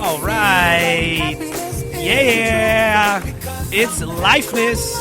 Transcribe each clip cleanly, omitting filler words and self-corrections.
All right. Yeah. It's Lifeness.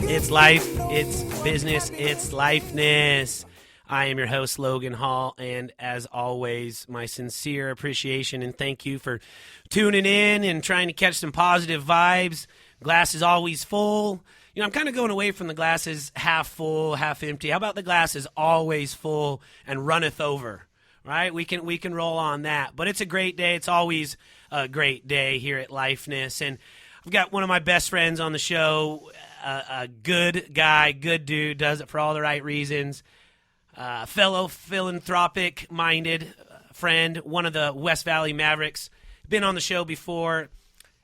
It's life. It's business. It's Lifeness. I am your host, Logan Hall, and as always, my sincere appreciation and thank you for tuning in and trying to catch some positive vibes. Glass is always full. You know, I'm kind of going away from the glasses half full, half empty. How about the glass is always full and runneth over? Right? We can roll on that. But it's a great day. It's always a great day here at Lifeness. And I've got one of my best friends on the show, a good guy, good dude, does it for all the right reasons. Fellow philanthropic-minded friend, one of the West Valley Mavericks, been on the show before,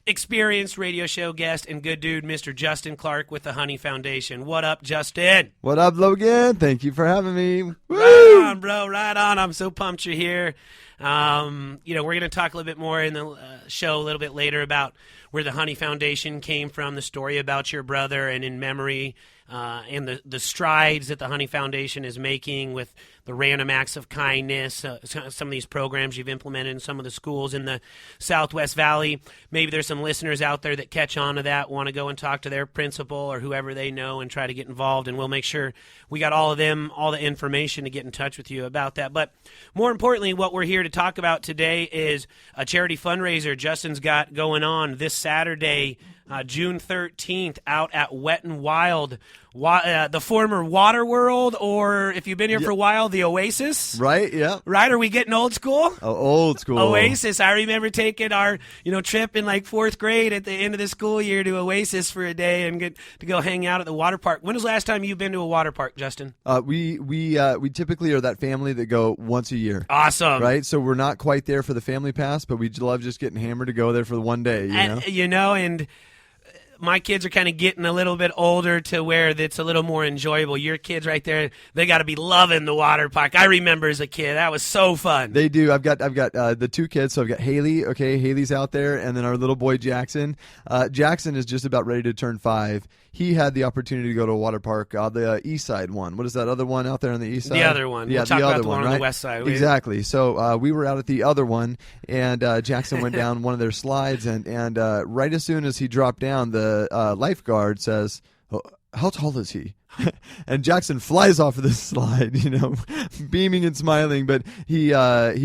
experienced radio show guest, and good dude, Mr. Justin Clark with the Honey Foundation. What up, Justin? What up, Logan? Thank you for having me. Woo! Right on, bro. Right on. I'm so pumped you're here. We're going to talk a little bit more in the show a little bit later about where the Honey Foundation came from, the story about your brother, and in memory and the strides that the Honey Foundation is making with the random acts of kindness, some of these programs you've implemented in some of the schools in the Southwest Valley. Maybe there's some listeners out there that catch on to that, want to go and talk to their principal or whoever they know and try to get involved, and we'll make sure we got all of them, all the information to get in touch with you about that. But more importantly, what we're here to talk about today is a charity fundraiser Justin's got going on this Saturday, June 13th, out at Wet and Wild, the former Water World, or if you've been here for a while, the Oasis. Right, yeah. Right? Are we getting old school? Oh, old school. Oasis. I remember taking our trip in like fourth grade at the end of the school year to Oasis for a day and get to go hang out at the water park. When was the last time you've been to a water park, Justin? We typically are that family that go once a year. Awesome. Right? So we're not quite there for the family pass, but we love just getting hammered to go there for the one day, and my kids are kind of getting a little bit older to where it's a little more enjoyable. Your kids right there, they got to be loving the water park. I remember as a kid, that was so fun. They do. I've got the two kids. So I've got Haley. Okay, Haley's out there, and then our little boy Jackson. Jackson is just about ready to turn 5. He had the opportunity to go to a water park, the east side one. What is that other one out there on the east side? The other one. Yeah, we'll talk the about other the one, on right? the west side. Exactly. So we were out at the other one, and Jackson went down one of their slides, and right as soon as he dropped down, the lifeguard says, "Oh, how tall is he?" And Jackson flies off of this slide, beaming and smiling, but he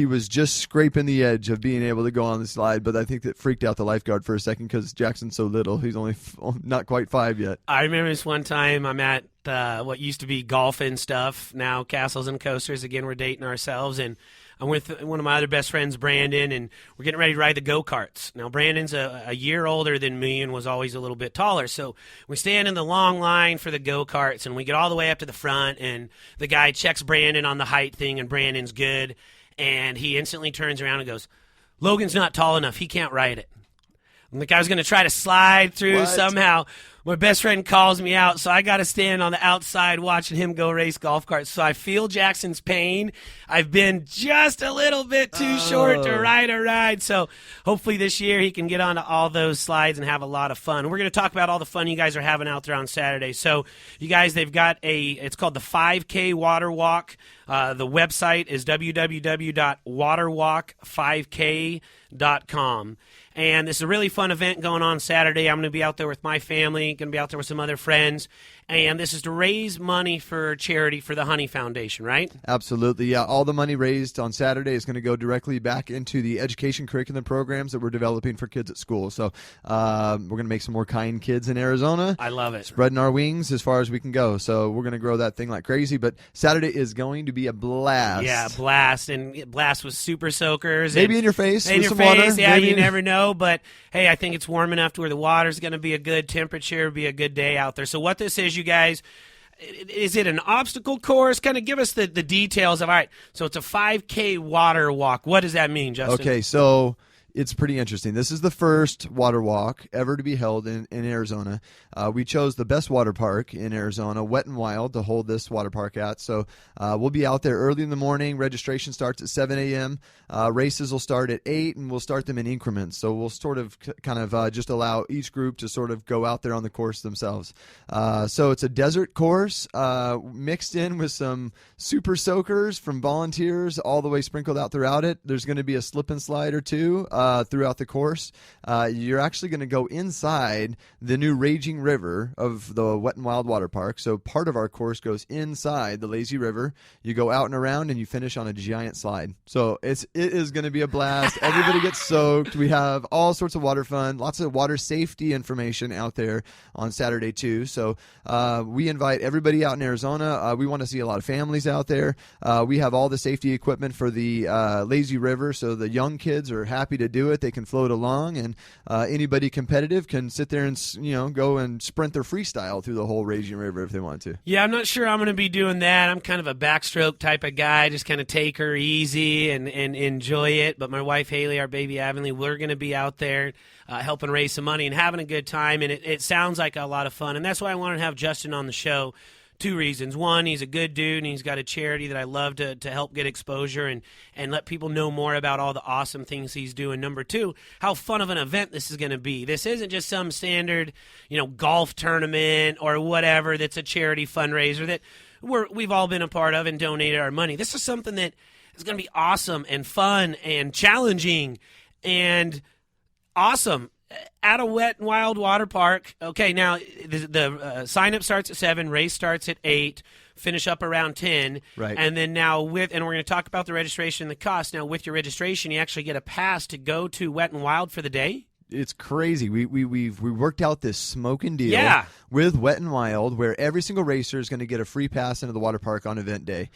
was just scraping the edge of being able to go on the slide. But I think that freaked out the lifeguard for a second because Jackson's so little. He's only not quite 5 yet. I remember this one time I'm at what used to be golf and stuff, now Castles and Coasters. Again, we're dating ourselves, and I'm with one of my other best friends, Brandon, and we're getting ready to ride the go-karts. Now, Brandon's a year older than me and was always a little bit taller, so we stand in the long line for the go-karts, and we get all the way up to the front, and the guy checks Brandon on the height thing, and Brandon's good, and he instantly turns around and goes, "Logan's not tall enough. He can't ride it." And the guy was going to try to slide through somehow. My best friend calls me out, so I got to stand on the outside watching him go race golf carts. So I feel Jackson's pain. I've been just a little bit too short to ride a ride. So hopefully this year he can get onto all those slides and have a lot of fun. We're going to talk about all the fun you guys are having out there on Saturday. So you guys, they've got it's called the 5K Water Walk. The website is www.waterwalk5k.com. And this is a really fun event going on Saturday. I'm going to be out there with my family, going to be out there with some other friends. And this is to raise money for charity for the Honey Foundation, right? Absolutely, yeah. All the money raised on Saturday is going to go directly back into the education curriculum programs that we're developing for kids at school. So we're going to make some more kind kids in Arizona. I love it. Spreading our wings as far as we can go. So we're going to grow that thing like crazy. But Saturday is going to be a blast. Yeah, blast. And blast with super soakers. Maybe in your face with some water. Yeah, maybe. You never know. But, hey, I think it's warm enough to where the water's going to be a good temperature, be a good day out there. So what this is, you guys, is it an obstacle course? Kind of give us the details of, all right, so it's a 5K water walk. What does that mean, Justin? Okay, so it's pretty interesting. This is the first water walk ever to be held in Arizona. We chose the best water park in Arizona, Wet and Wild, to hold this water park at. So we'll be out there early in the morning. Registration starts at 7 a.m. Races will start at 8, and we'll start them in increments. So we'll sort of just allow each group to sort of go out there on the course themselves. So it's a desert course mixed in with some super soakers from volunteers all the way sprinkled out throughout it. There's going to be a slip and slide or two. throughout the course. You're actually going to go inside the new raging river of the Wet and Wild Water Park. So part of our course goes inside the lazy river. You go out and around, and you finish on a giant slide. So it is going to be a blast. Everybody gets soaked. We have all sorts of water fun, lots of water safety information out there on Saturday too. So we invite everybody out in Arizona. We want to see a lot of families out there. We have all the safety equipment for the lazy river, so the young kids are happy to do it. They can float along, and anybody competitive can sit there and go and sprint their freestyle through the whole raging river if they want to. Yeah, I'm not sure I'm going to be doing that. I'm kind of a backstroke type of guy, just kind of take her easy and enjoy it. But my wife Haley, our baby Avonlea, we're going to be out there helping raise some money and having a good time, and it sounds like a lot of fun. And that's why I wanted to have Justin on the show. 2 reasons. One, he's a good dude, and he's got a charity that I love to help get exposure and let people know more about all the awesome things he's doing. Number 2, how fun of an event this is going to be. This isn't just some standard, golf tournament or whatever that's a charity fundraiser that we've all been a part of and donated our money. This is something that is going to be awesome and fun and challenging and awesome at a Wet and Wild Water Park. Okay, now the sign-up starts at 7, race starts at 8, finish up around 10. Right. And then now and we're going to talk about the registration and the cost. Now, with your registration, you actually get a pass to go to Wet and Wild for the day. It's crazy. We worked out this smoking deal with Wet and Wild where every single racer is going to get a free pass into the water park on event day.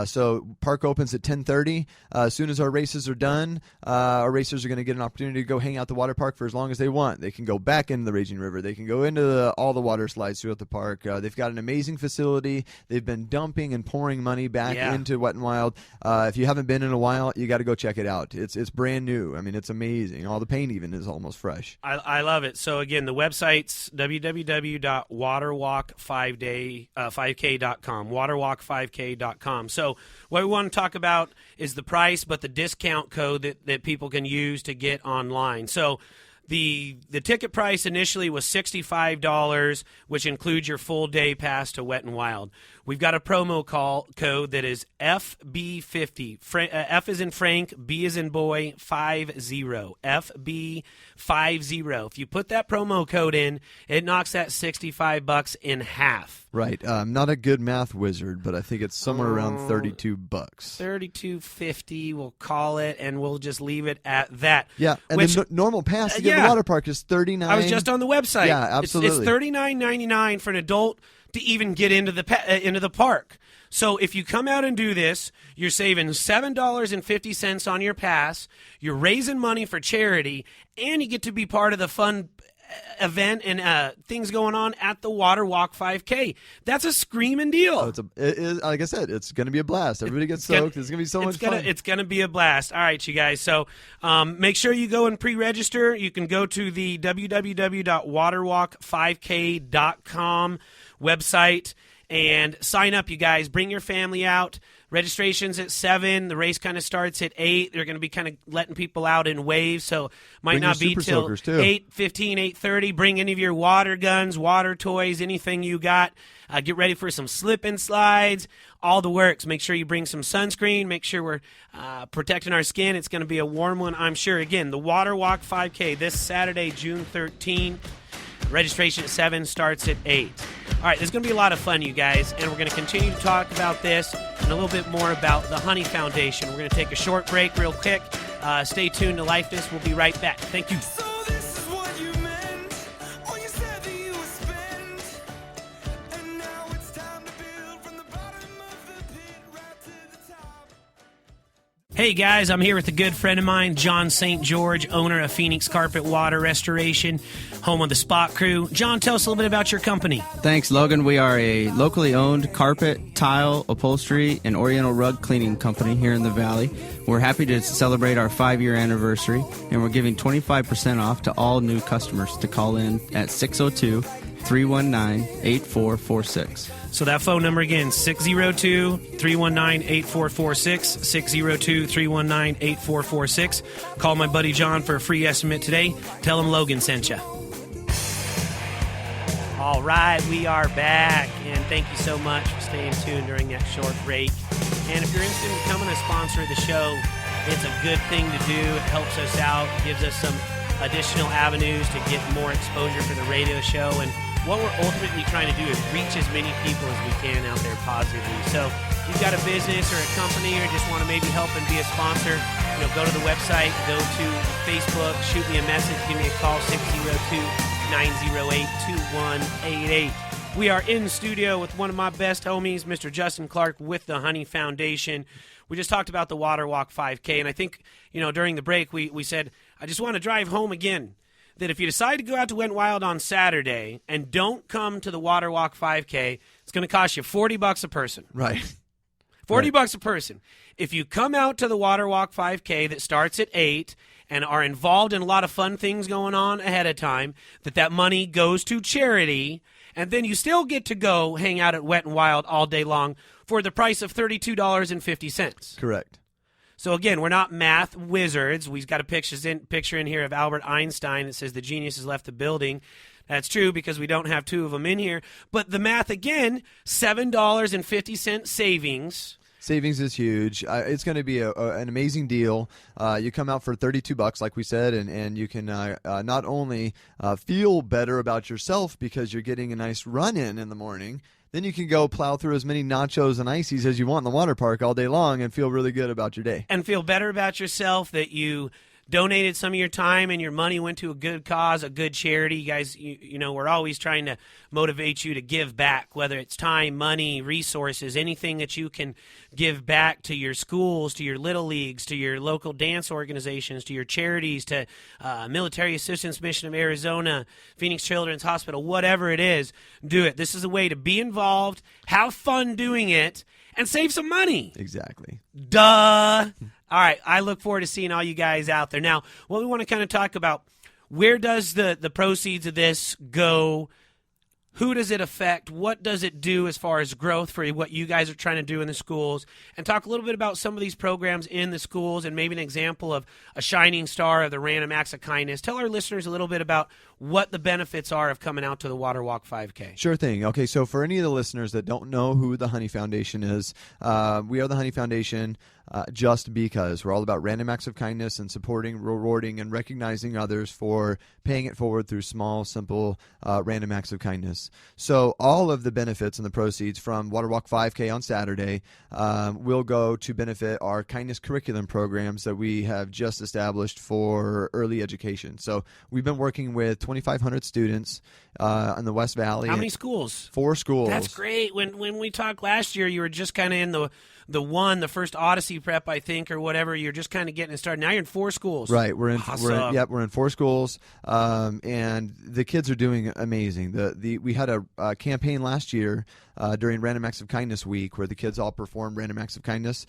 So park opens at 10:30. As soon as our races are done, our racers are going to get an opportunity to go hang out the water park for as long as they want. They can go back into the raging river. They can go into all the water slides throughout the park. They've got an amazing facility. They've been dumping and pouring money back into Wet and Wild. If you haven't been in a while, you got to go check it out. It's brand new. I mean, it's amazing. All the paint even is almost fresh. I love it. So, again, the website's www.waterwalk5k.com, waterwalk5k.com. So what we want to talk about is the price, but the discount code that people can use to get online. So the ticket price initially was $65, which includes your full day pass to Wet and Wild. We've got a promo code that is FB50. F is in Frank, B is in boy, 50. FB50. If you put that promo code in, it knocks that $65 in half. Right. I'm not a good math wizard, but I think it's somewhere around $32. $32.50, we'll call it, and we'll just leave it at that. Yeah, and the normal pass to get the water park is $39. I was just on the website. Yeah, absolutely. It's $39.99 for an adult to even get into the park. So if you come out and do this, you're saving $7.50 on your pass, you're raising money for charity, and you get to be part of the fun event and things going on at the Water Walk 5K. That's a screaming deal. Oh, it is, like I said, it's going to be a blast. Everybody gets soaked. It's going to be so much fun. It's going to be a blast. All right, you guys. So make sure you go and pre-register. You can go to the www.waterwalk5k.com website and sign up, you guys. Bring your family out. Registration's at 7. The race kind of starts at 8. They're going to be kind of letting people out in waves, so might not be till 8:15, 8:30. Bring any of your water guns, water toys, anything you got. Get ready for some slip-and slides, all the works. Make sure you bring some sunscreen. Make sure we're protecting our skin. It's going to be a warm one, I'm sure. Again, the Water Walk 5K this Saturday, June 13th. Registration at 7, starts at 8. All right, there's going to be a lot of fun, you guys, and we're going to continue to talk about this and a little bit more about the Honey Foundation. We're going to take a short break real quick. Stay tuned to Lifeness. We'll be right back. Thank you. Hey guys, I'm here with a good friend of mine, John St. George, owner of Phoenix Carpet Water Restoration, home of the Spot Crew. John, tell us a little bit about your company. Thanks, Logan. We are a locally owned carpet, tile, upholstery, and oriental rug cleaning company here in the Valley. We're happy to celebrate our 5-year anniversary, and we're giving 25% off to all new customers to call in at 602-319-8446. So that phone number again, 602-319-8446, 602-319-8446. Call my buddy John for a free estimate today. Tell him Logan sent you. All right, we are back, and thank you so much for staying tuned during that short break. And if you're interested in becoming a sponsor of the show, It's a good thing to do. It helps us out, gives us some additional avenues to get more exposure for the radio show. And what we're ultimately trying to do is reach as many people as we can out there positively. So if you've got a business or a company or just want to maybe help and be a sponsor, go to the website, go to Facebook, shoot me a message, give me a call, 602-908-2188. We are in studio with one of my best homies, Mr. Justin Clark with the Honey Foundation. We just talked about the Water Walk 5K, and I think, during the break we said, I just want to drive home again, that if you decide to go out to Went Wild on Saturday and don't come to the Water Walk 5K, it's going to cost you $40 a person. Right. $40 a person. If you come out to the Water Walk 5K that starts at 8 and are involved in a lot of fun things going on ahead of time, that money goes to charity, and then you still get to go hang out at Wet and Wild all day long for the price of $32.50. Correct. So again, we're not math wizards. We've got a picture in here of Albert Einstein that says the genius has left the building. That's true because we don't have two of them in here. But the math again, $7.50 savings. Savings is huge. It's going to be an amazing deal. You come out for $32, like we said, and you can not only feel better about yourself because you're getting a nice run in the morning, then you can go plow through as many nachos and ices as you want in the water park all day long and feel really good about your day. And feel better about yourself that you donated some of your time and your money went to a good cause, a good charity. You guys, we're always trying to motivate you to give back, whether it's time, money, resources, anything that you can give back to your schools, to your little leagues, to your local dance organizations, to your charities, to Military Assistance Mission of Arizona, Phoenix Children's Hospital, whatever it is, do it. This is a way to be involved, have fun doing it, and save some money. Exactly. Duh. All right, I look forward to seeing all you guys out there. Now, what we want to kind of talk about, where does the proceeds of this go? Who does it affect? What does it do as far as growth for what you guys are trying to do in the schools? And talk a little bit about some of these programs in the schools and maybe an example of a shining star of the Random Acts of Kindness. Tell our listeners a little bit about what the benefits are of coming out to the Water Walk 5K. Sure thing. Okay, so for any of the listeners that don't know who the Honey Foundation is, we are the Honey Foundation just because. We're all about random acts of kindness and supporting, rewarding, and recognizing others for paying it forward through small, simple, random acts of kindness. So all of the benefits and the proceeds from Water Walk 5K on Saturday will go to benefit our kindness curriculum programs that we have just established for early education. So we've been working with 2,500 students in the West Valley. How many schools? 4 schools. That's great. When we talked last year, you were just kind of in the first Odyssey prep, I think, or whatever. You're just kind of getting it started. Now you're in 4 schools. Right. We're in awesome. we're in 4 schools, and the kids are doing amazing. We had a campaign last year during Random Acts of Kindness Week where the kids all performed Random Acts of Kindness.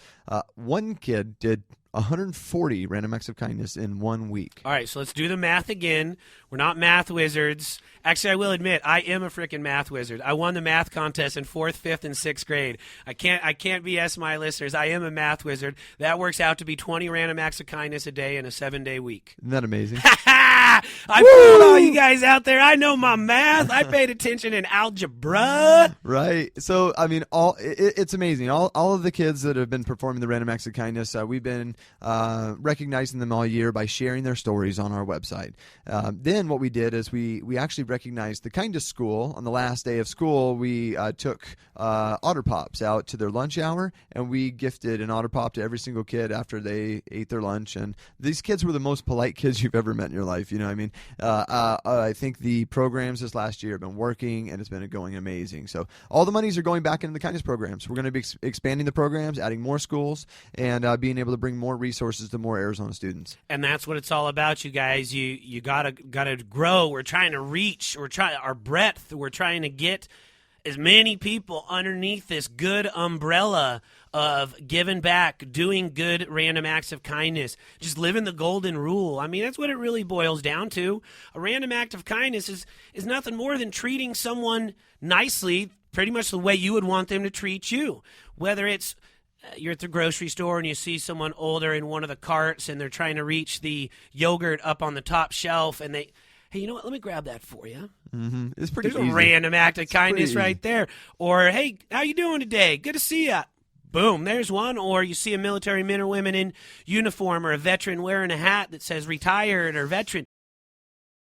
One kid did 140 Random Acts of Kindness in 1 week. All right, so let's do the math again. We're not math wizards. Actually, I will admit, I am a freaking math wizard. I won the math contest in 4th, 5th, and 6th grade. I can't BS my listeners. I am a math wizard. That works out to be 20 Random Acts of Kindness a day in a 7-day week. Isn't that amazing? I fooled all you guys out there. I know my math. I paid attention in algebra. Right. So, I mean, it's amazing. All of the kids that have been performing the Random Acts of Kindness, we've been recognizing them all year by sharing their stories on our website. Then what we did is we actually recognized the Kindest School. On the last day of school, we took Otter Pops out to their lunch hour, and we gifted an Otter Pop to every single kid after they ate their lunch. And these kids were the most polite kids you've ever met in your life. You know what I mean? I think the programs this last year have been working, and it's been going amazing. So all the monies are going back into the kindness programs. We're going to be expanding the programs, adding more schools, and being able to bring more resources to more Arizona students. And that's what it's all about, you guys. You gotta grow. We're trying to reach. We're trying our breadth. We're trying to get as many people underneath this good umbrella of giving back, doing good random acts of kindness, just living the golden rule. I mean, that's what it really boils down to. A random act of kindness is nothing more than treating someone nicely, pretty much the way you would want them to treat you. Whether it's you're at the grocery store and you see someone older in one of the carts and they're trying to reach the yogurt up on the top shelf and hey, you know what? Let me grab that for you. Mm-hmm. It's pretty There's easy. A random act of kindness right there. Or, hey, how you doing today? Good to see you. boom, there's one. Or you see a military men or women in uniform or a veteran wearing a hat that says retired or veteran.